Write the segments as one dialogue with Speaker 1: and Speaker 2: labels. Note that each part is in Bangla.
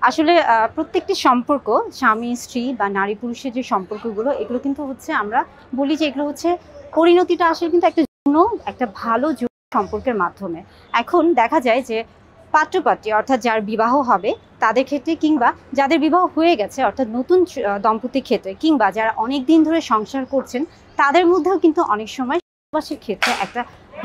Speaker 1: আসলে প্রত্যেকটি সম্পর্ক স্বামী-স্ত্রী বা নারী-পুরুষের যে সম্পর্কগুলো এগুলো কিন্তু হচ্ছে আমরা বলি যে এগুলো হচ্ছে পরিণতিটা আসে কিন্তু একটা ভালো সম্পর্কের মাধ্যমে। এখন দেখা যায় যে পাত্র-পাত্রী অর্থাৎ যার বিবাহ হবে তাদের ক্ষেত্রে কিংবা যাদের বিবাহ হয়ে গেছে অর্থাৎ নতুন দম্পতির ক্ষেত্রে কিংবা যারা অনেকদিন ধরে সংসার করছেন তাদের মধ্যেও কিন্তু অনেক সময় সহবাসের ক্ষেত্রে একটা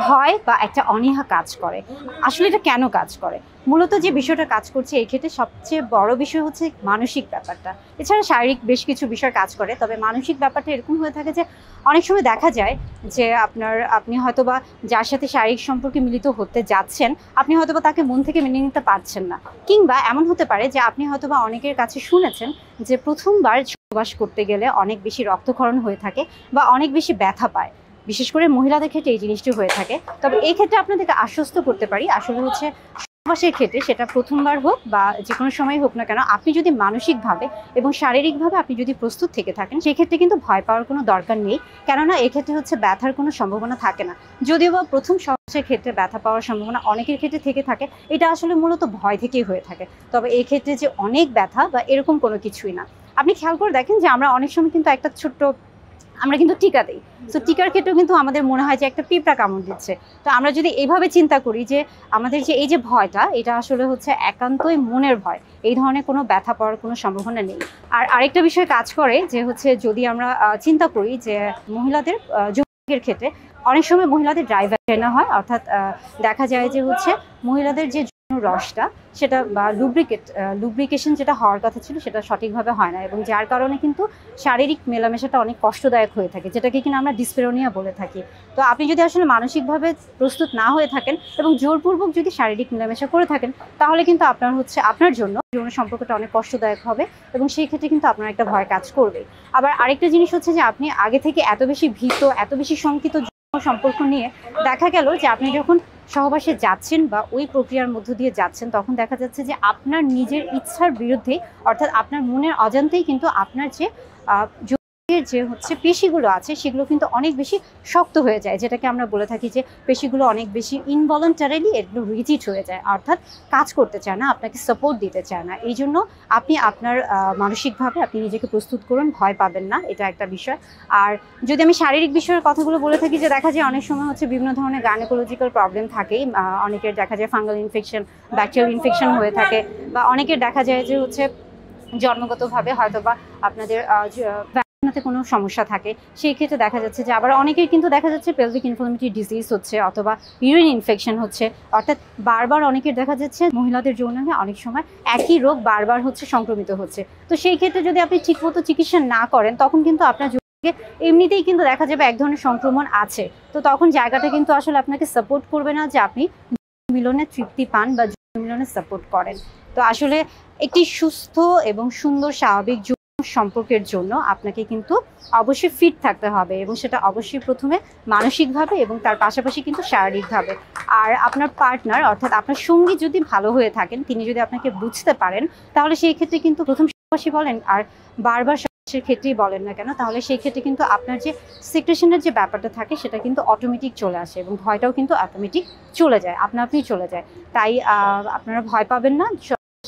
Speaker 1: ভয় বা একটা অনীহা কাজ করে। আসলে এটা কেন কাজ করে? মূলত যে বিষয়টা কাজ করছে এই ক্ষেত্রে সবচেয়ে বড় বিষয় হচ্ছে মানসিক ব্যাপারটা। এছাড়া শারীরিক বেশ কিছু বিষয় কাজ করে। তবে মানসিক ব্যাপারটা এরকম হয়ে থাকে যে অনেক সময় দেখা যায় যে আপনি হয়তোবা যার সাথে শারীরিক সম্পর্কে মিলিত হতে যাচ্ছেন, আপনি হয়তোবা তাকে মন থেকে মেনে নিতে পারছেন না। কিংবা এমন হতে পারে যে আপনি হয়তোবা অনেকের কাছে শুনেছেন যে ১ম বার সহবাস করতে গেলে অনেক বেশি রক্তক্ষরণ হয়ে থাকে বা অনেক বেশি ব্যথা পায়। বিশেষ করে মহিলাদের ক্ষেত্রে এই জিনিসটি হয়ে থাকে। তবে এই ক্ষেত্রে আপনাদেরকে আশ্বস্ত করতে পারি আসলে হচ্ছে সহবাসের ক্ষেত্রে সেটা ১ম বার হোক বা যেকোনো সময় হোক না কেন, আপনি যদি মানসিকভাবে এবং শারীরিকভাবে আপনি যদি প্রস্তুত থেকে থাকেন সেক্ষেত্রে কিন্তু ভয় পাওয়ার কোনো দরকার নেই। কেননা এক্ষেত্রে হচ্ছে ব্যথার কোনো সম্ভাবনা থাকে না। যদিও বা ১ম সহবাসের ক্ষেত্রে ব্যথা পাওয়ার সম্ভাবনা অনেকের ক্ষেত্রে থেকে থাকে, এটা আসলে মূলত ভয় থেকেই হয়ে থাকে। তবে এই ক্ষেত্রে যে অনেক ব্যথা বা এরকম কোনো কিছুই না। আপনি খেয়াল করে দেখেন যে আমরা অনেক সময় কিন্তু একটা ছোট্ট আমরা কিন্তু টিকা দেই। সো টিকার ক্ষেত্রেও কিন্তু আমাদের মনে হয় যে একটা পিঁপড়া কামড় দিচ্ছে। তো আমরা যদি এভাবে চিন্তা করি যে আমাদের যে এই যে ভয়টা এটা আসলে হচ্ছে একান্তই মনের ভয়। এই ধরনের কোনো ব্যথা পাওয়ার কোনো সম্ভাবনা নেই। আর আরেকটা বিষয় কাজ করে যে হচ্ছে যদি আমরা চিন্তা করি যে মহিলাদের যৌতুকের ক্ষেত্রে অনেক সময় মহিলাদের ড্রাইভার না হয়, অর্থাৎ দেখা যায় যে হচ্ছে মহিলাদের যে রসটা সেটা বা লুব্রিকেশন যেটা হওয়ার কথা ছিল সেটা সঠিকভাবে হয় না এবং যার কারণে কিন্তু শারীরিক মেলামেশাটা অনেক কষ্টদায়ক হয়ে থাকে, যেটাকে কিনা আমরা ডিসপেরোনিয়া বলে থাকি। তো আপনি যদি আসলে মানসিকভাবে প্রস্তুত না হয়ে থাকেন এবং জোরপূর্বক যদি শারীরিক মেলামেশা করে থাকেন তাহলে কিন্তু আপনার জন্য যৌন সম্পর্কটা অনেক কষ্টদায়ক হবে এবং সেই ক্ষেত্রে কিন্তু আপনার একটা ভয় কাজ করবে। আবার আরেকটা জিনিস হচ্ছে যে আপনি আগে থেকে এত বেশি ভীত, এত বেশি শঙ্কিত সম্পর্ক নিয়ে দেখা গেল যে আপনি যখন সহবাসে যাচ্ছেন বা ওই প্রক্রিয়ার মধ্য দিয়ে যাচ্ছেন তখন দেখা যাচ্ছে যে আপনার নিজের ইচ্ছার বিরুদ্ধে, অর্থাৎ আপনার মনের অজান্তেই কিন্তু আপনার যে যে হচ্ছে পেশিগুলো আছে সেগুলো কিন্তু অনেক বেশি শক্ত হয়ে যায়, যেটাকে আমরা বলে থাকি যে পেশিগুলো অনেক বেশি ইনভলন্টারিলি এগুলো রিজিড হয়ে যায়, অর্থাৎ কাজ করতে চায় না, আপনাকে সাপোর্ট দিতে চায় না। এই জন্য আপনি আপনার মানসিকভাবে আপনি নিজেকে প্রস্তুত করুন, ভয় পাবেন না, এটা একটা বিষয়। আর যদি আমি শারীরিক বিষয়ের কথাগুলো বলে থাকি যে দেখা যায় অনেক সময় হচ্ছে বিভিন্ন ধরনের গাইনোকোলজিক্যাল প্রবলেম থাকেই, অনেকের দেখা যায় ফাঙ্গাল ইনফেকশন, ব্যাকটেরিয়াল ইনফেকশন হয়ে থাকে বা অনেকের দেখা যায় যে হচ্ছে জন্মগতভাবে হয়তো বা আপনাদের ভ্যাজিনাতে কোনো সমস্যা থাকে, সেই ক্ষেত্রে দেখা যাচ্ছে যে আবার অনেকের কিন্তু দেখা যাচ্ছে পেলভিক ইনফ্লামেটরি ডিজিজ হচ্ছে অথবা ইউরিন ইনফেকশন হচ্ছে, অর্থাৎ বারবার অনেকের দেখা যাচ্ছে মহিলাদের যৌনাঙ্গে অনেক সময় একই রোগ বারবার হচ্ছে সংক্রমিত হচ্ছে। তো সেই ক্ষেত্রে যদি আপনি ঠিকমতো চিকিৎসা না করেন তখন কিন্তু আপনার এমনিতেই কিন্তু দেখা যাবে এক ধরনের সংক্রমণ আছে। তো তখন জায়গাটা কিন্তু আসলে আপনাকে সাপোর্ট করবে না যে আপনি মিলনের তৃপ্তি পান বা মিলনের সাপোর্ট করেন। তো আসলে একটি সুস্থ এবং সুন্দর স্বাভাবিক সম্পর্কের জন্য আপনাকে কিন্তু অবশ্যই ফিট থাকতে হবে এবং সেটা অবশ্যই প্রথমে মানসিকভাবে এবং তার পাশাপাশি কিন্তু শারীরিকভাবে। আর আপনার পার্টনার অর্থাৎ আপনার সঙ্গী যদি ভালো হয়ে থাকেন, তিনি যদি আপনাকে বুঝতে পারেন তাহলে সেই ক্ষেত্রে কিন্তু প্রথম সহবাসী বলেন আর বারবার সহবাসের ক্ষেত্রেই বলেন না কেন, তাহলে সেই ক্ষেত্রে কিন্তু আপনার যে সিক্রেশনের যে ব্যাপারটা থাকে সেটা কিন্তু অটোমেটিক চলে আসে এবং ভয়টাও কিন্তু অটোমেটিক চলে যায়, আপনি চলে যায়। তাই আপনারা ভয় পাবেন না,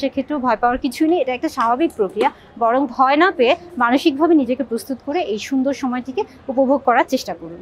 Speaker 1: সেক্ষেত্রেও ভয় পাওয়ার কিছুই নেই, এটা একটা স্বাভাবিক প্রক্রিয়া। বরং ভয় না পেয়ে মানসিকভাবে নিজেকে প্রস্তুত করে এই সুন্দর সময়টিকে উপভোগ করার চেষ্টা করুন।